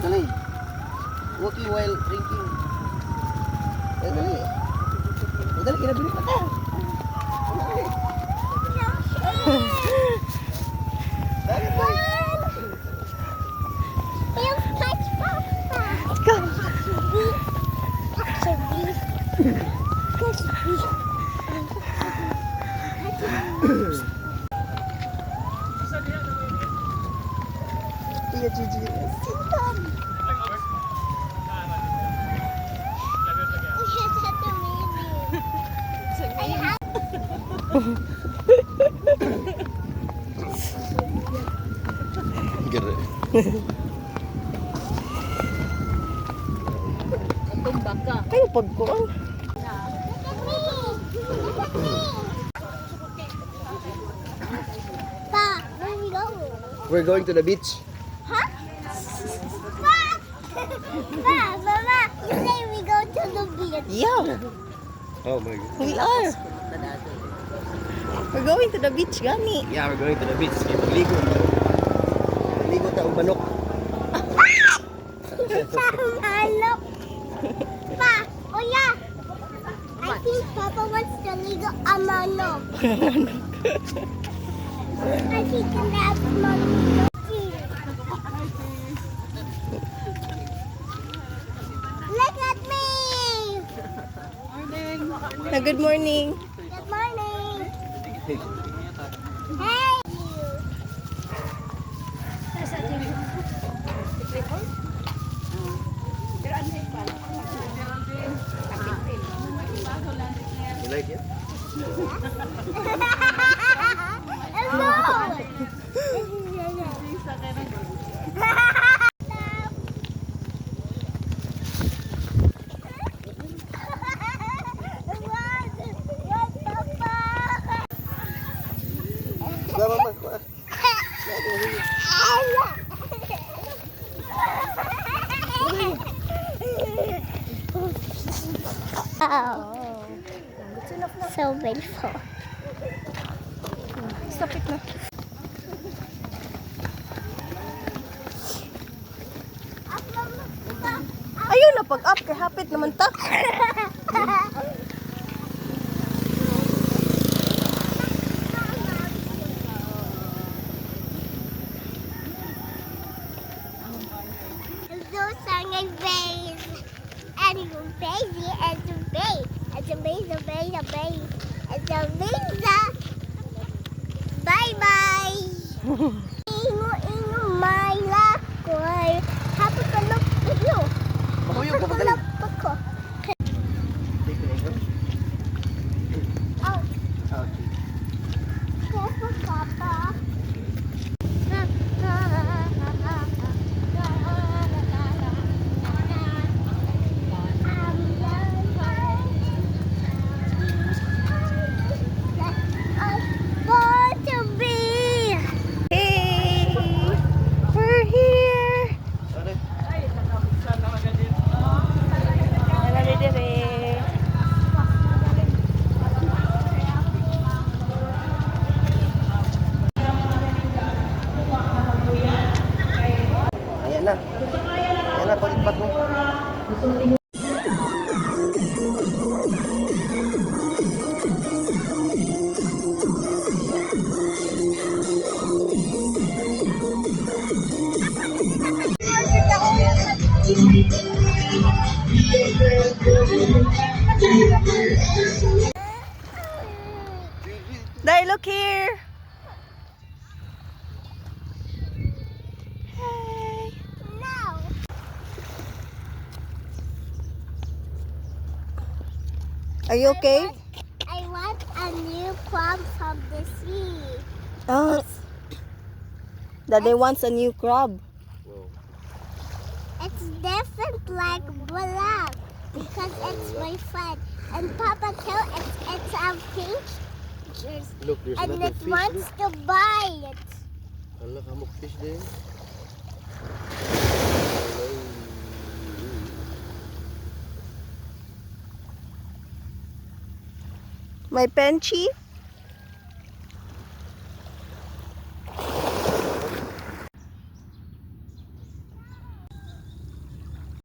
Dali. Walking while drinking. Dali. Dali, kinabili pa ta. Dali, boy. You touch Papa. Touch me. Iya, Gigi. Sit down. Gere. Tumba ka. Kayo pag ko. Pa, where we going? We're going to the beach. Huh? Pa! Pa, Mama, you say we go to the beach. Yeah. Oh my god. We are. We're going to the beach, gani. Yeah, we're going to the beach. Ligo. Ligo ta og manok. Manok. Pa, oh yeah. I think Papa wants to ligo a manok. I think can have manok. Look at me. Na good morning. Good morning. Hey. You like it? Ba, mama. Oh, so beautiful. Stop it na. Ayun na pag-up kay hapit naman ta. Those are my bays. And you baby and the bay. And the bay, the bay, the bay. And the visa. Bye bye. Ingo, ingo, my lakoy. Happy ka look at you. Mahuyog pa Happy ka dali. look ako. Oh, Okay. careful, Papa. Hey! We're here! Nalali dire. Ayan na. Ayan na, palipat mo. Dai, look here! Hey! No. Are you okay? I want a new crab from the sea. Oh. Daddy wants a new crab. Wow. It's different like black because it's my friend. And Papa tell it's a pink. Look, there's a And lot it of fish. wants Look. to bite. Hala, kamok fish din. My Penchi?